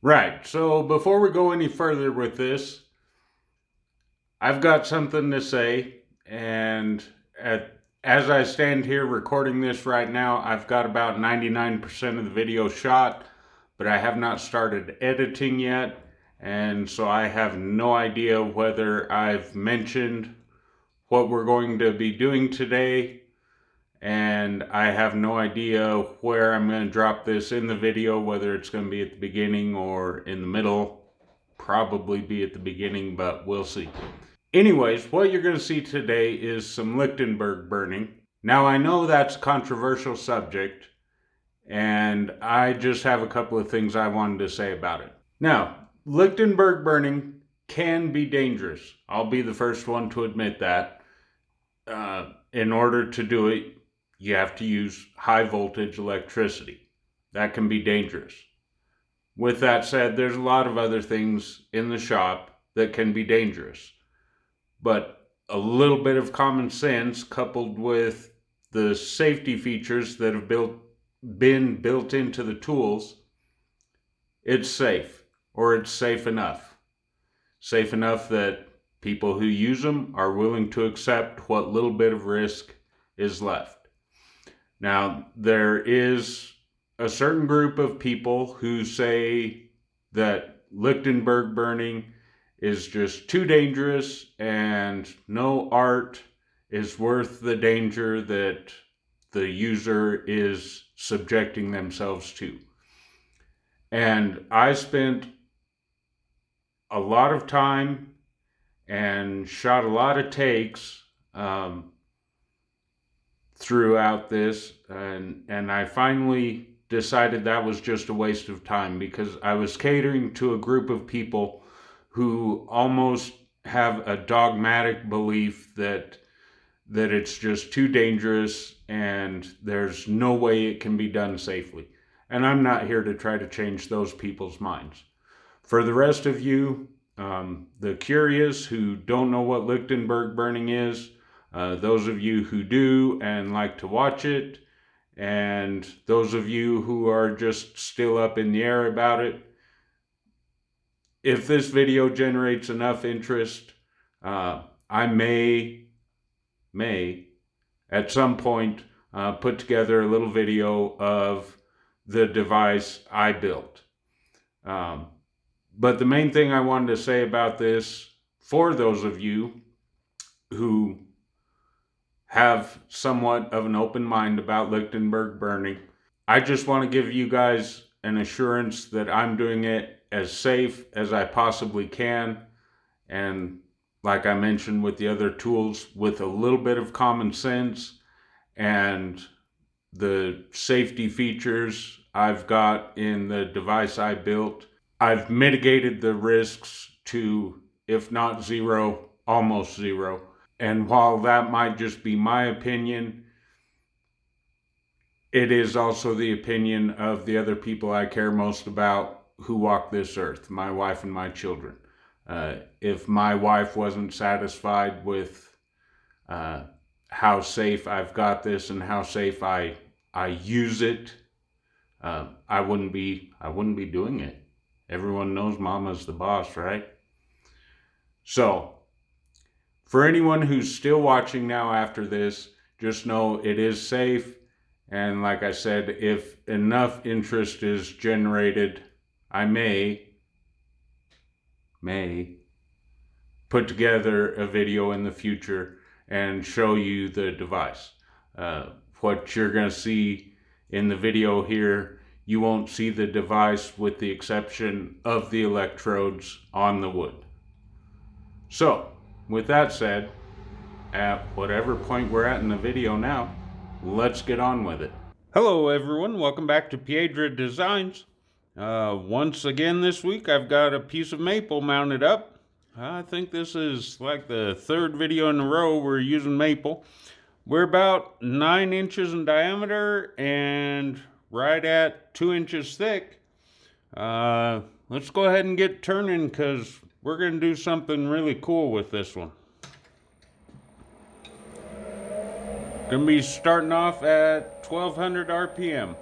Right, so before we go any further with this, I've got something to say, and as I stand here recording this right now, I've got about 99% of the video shot, but I have not started editing yet, and so I have no idea whether I've mentioned what we're going to be doing today, and I have no idea where I'm going to drop this in the video, whether it's going to be at the beginning or in the middle. Probably be at the beginning, but we'll see. Anyways, what you're going to see today is some Lichtenberg burning. Now, I know that's a controversial subject, and I just have a couple of things I wanted to say about it. Now, Lichtenberg burning can be dangerous. I'll be the first one to admit that. In order to do it, you have to use high voltage electricity. That can be dangerous. With that said, there's a lot of other things in the shop that can be dangerous. But a little bit of common sense coupled with the safety features that have been built into the tools, it's safe, or it's safe enough. Safe enough that people who use them are willing to accept what little bit of risk is left. Now, there is a certain group of people who say that Lichtenberg burning is just too dangerous and no art is worth the danger that the user is subjecting themselves to. And I spent a lot of time and shot a lot of takes throughout this, and I finally decided that was just a waste of time because I was catering to a group of people who almost have a dogmatic belief that it's just too dangerous and there's no way it can be done safely. And I'm not here to try to change those people's minds. For the rest of you, the curious who don't know what Lichtenberg burning is, those of you who do and like to watch it, and those of you who are just still up in the air about it, if this video generates enough interest, I may at some point put together a little video of the device I built. But the main thing I wanted to say about this, for those of you who have somewhat of an open mind about Lichtenberg burning, I just want to give you guys an assurance that I'm doing it as safe as I possibly can. And like I mentioned with the other tools, with a little bit of common sense and the safety features I've got in the device I built, I've mitigated the risks to, if not zero, almost zero. And while that might just be my opinion, it is also the opinion of the other people I care most about who walk this earth, my wife and my children. If my wife wasn't satisfied with how safe I've got this and how safe I use it, I wouldn't be doing it. Everyone knows Mama's the boss, right? So, for anyone who's still watching now after this, just know it is safe. And like I said, if enough interest is generated, I may put together a video in the future and show you the device. What you're going to see in the video here, you won't see the device with the exception of the electrodes on the wood. So, with that said, at whatever point we're at in the video now, let's get on with it. Hello everyone, welcome back to Piedra Designs. Once again this week I've got a piece of maple mounted up. I think this is like the third video in a row we're using maple. We're about 9 inches in diameter and right at 2 inches thick. Let's go ahead and get turning because we're going to do something really cool with this one. Going to be starting off at 1200 RPM.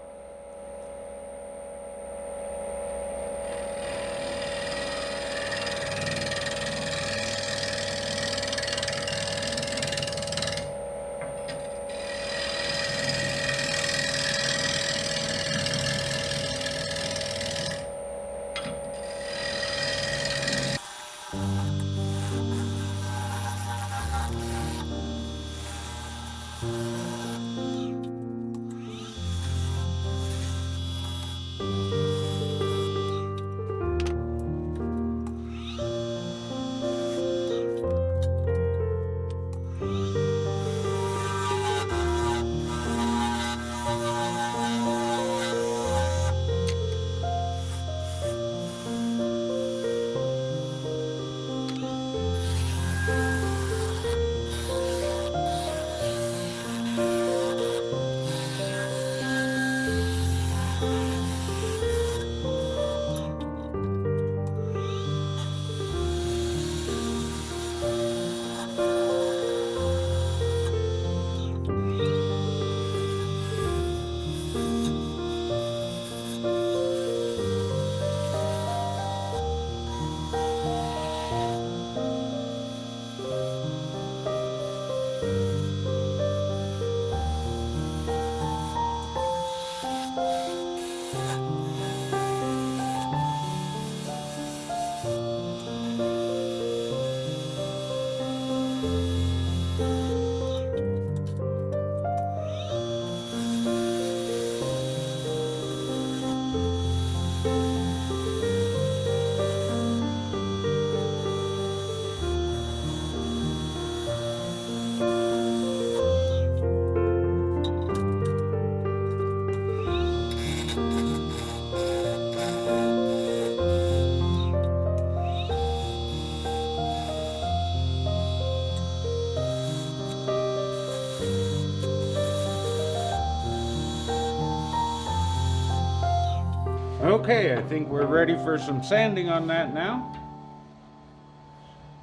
Okay, I think we're ready for some sanding on that now.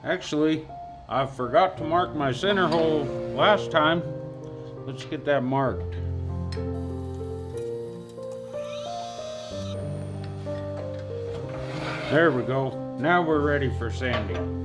Actually, I forgot to mark my center hole last time. Let's get that marked. There we go. Now we're ready for sanding.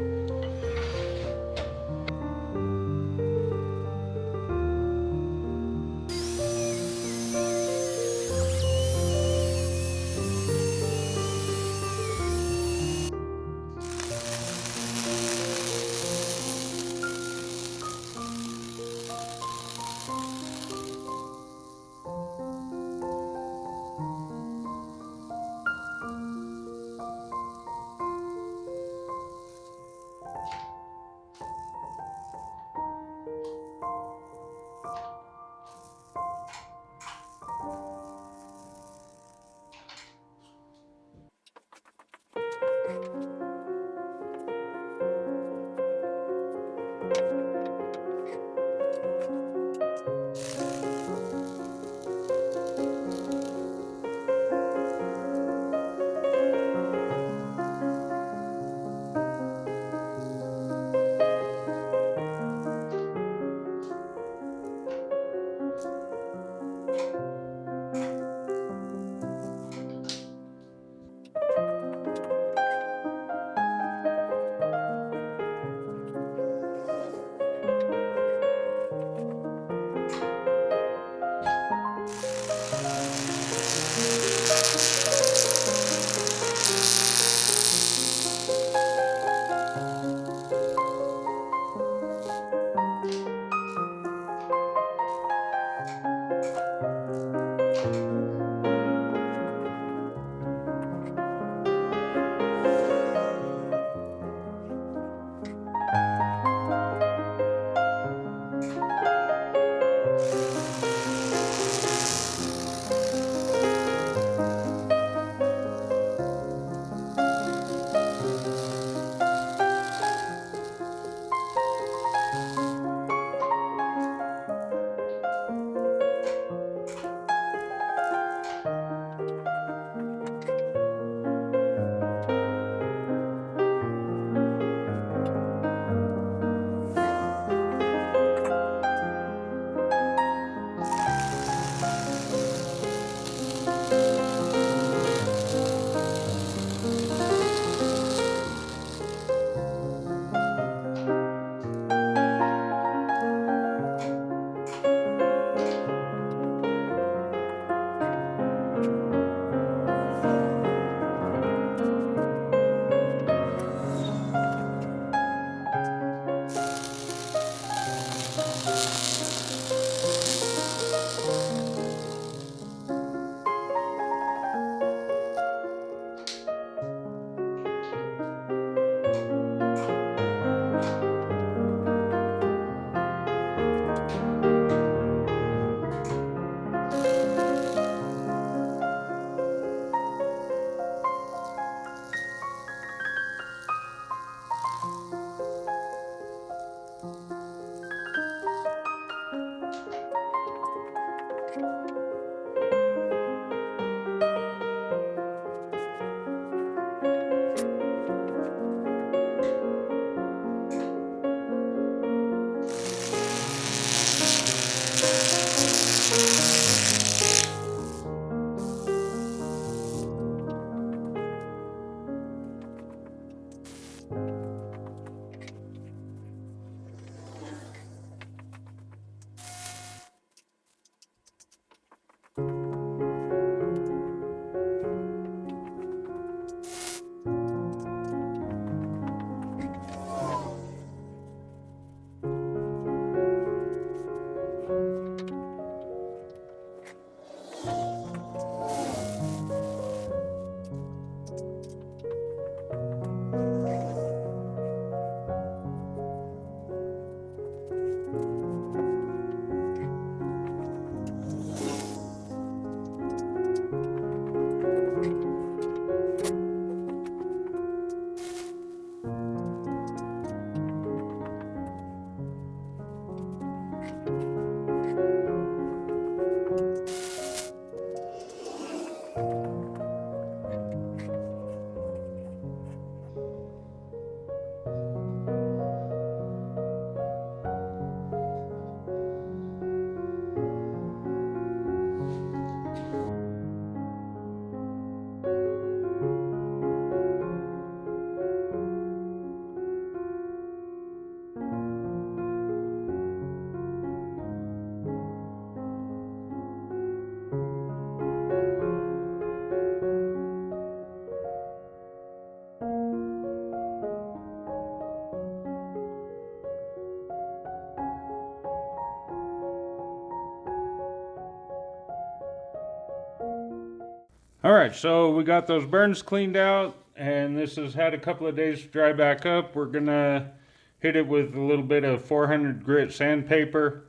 All right, so we got those burns cleaned out, and this has had a couple of days to dry back up. We're gonna hit it with a little bit of 400 grit sandpaper,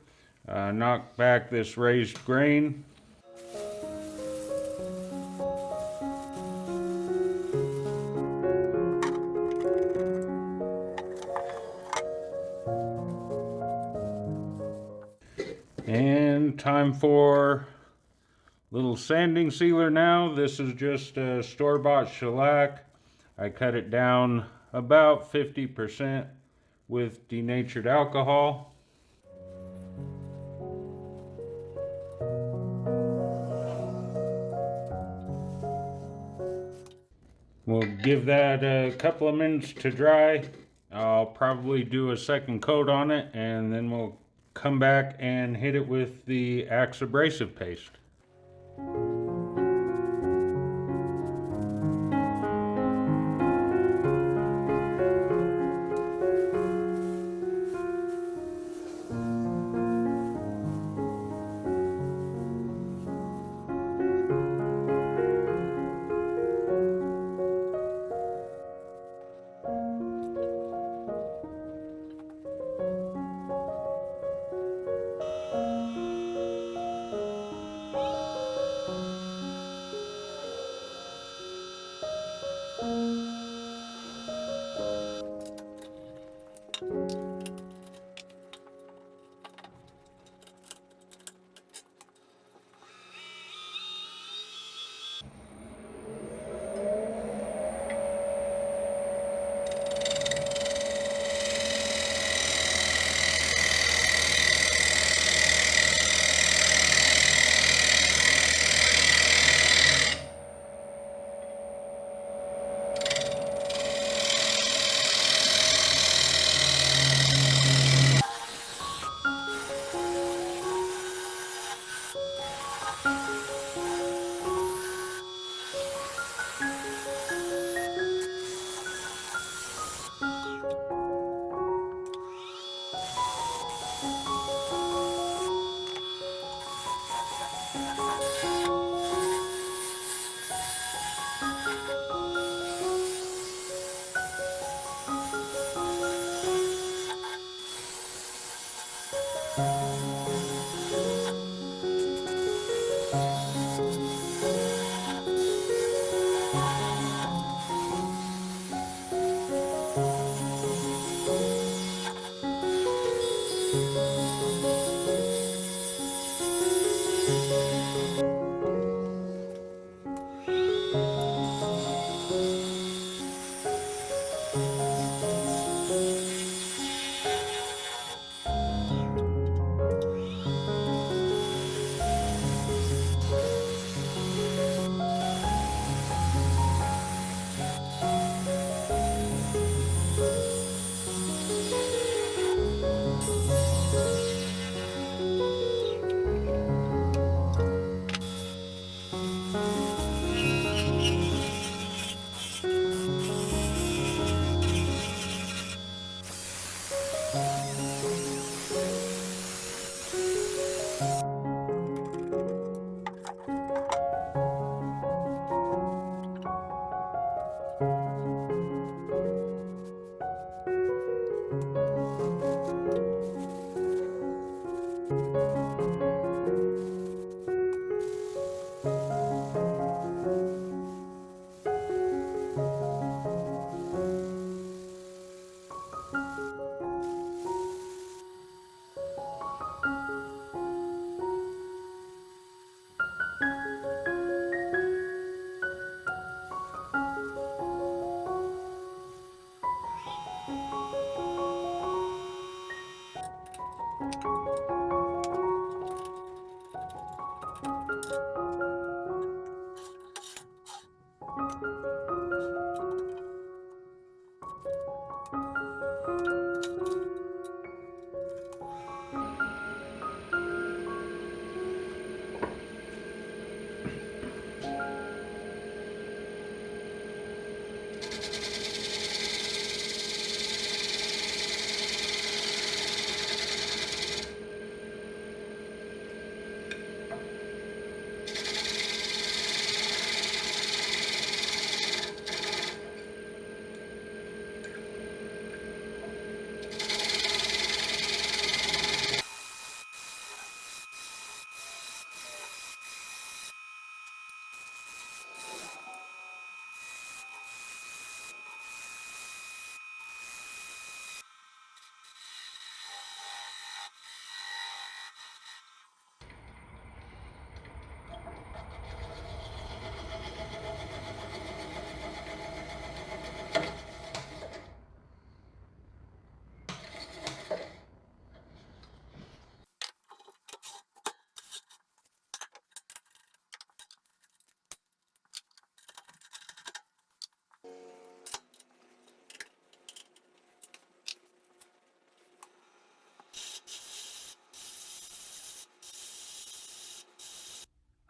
knock back this raised grain. And time for little sanding sealer now. This is just a store-bought shellac. I cut it down about 50% with denatured alcohol. We'll give that a couple of minutes to dry. I'll probably do a second coat on it, and then we'll come back and hit it with the Axe abrasive paste.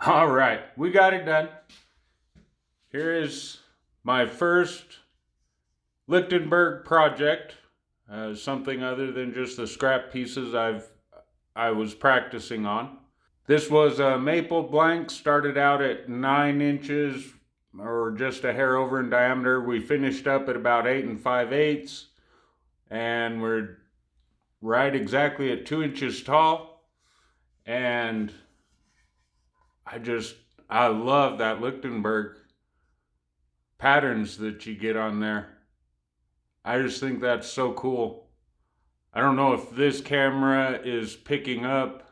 All right, we got it done. Here is my first Lichtenberg project. Something other than just the scrap pieces I was practicing on. This was a maple blank, started out at 9 inches or just a hair over in diameter. We finished up at about 8 5/8, and we're right exactly at 2 inches tall. And I love that Lichtenberg patterns that you get on there. I just think that's so cool. I don't know if this camera is picking up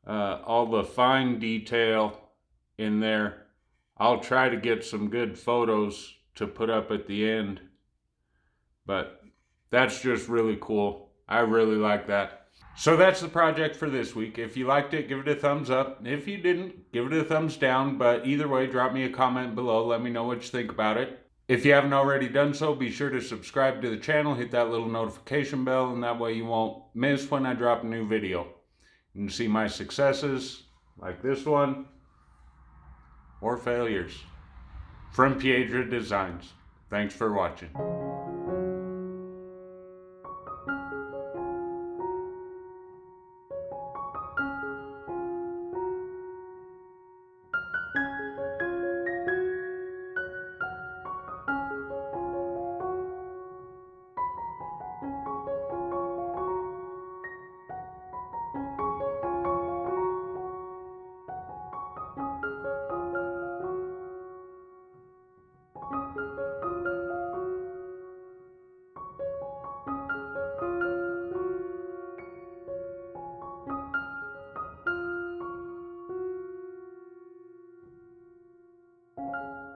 all the fine detail in there. I'll try to get some good photos to put up at the end, but that's just really cool. I really like that. So that's the project for this week. If you liked it, give it a thumbs up. If you didn't, give it a thumbs down. But either way, drop me a comment below. Let me know what you think about it. If you haven't already done so, be sure to subscribe to the channel. Hit that little notification bell, and that way you won't miss when I drop a new video. You can see my successes, like this one, or failures, from Piedra Designs. Thanks for watching.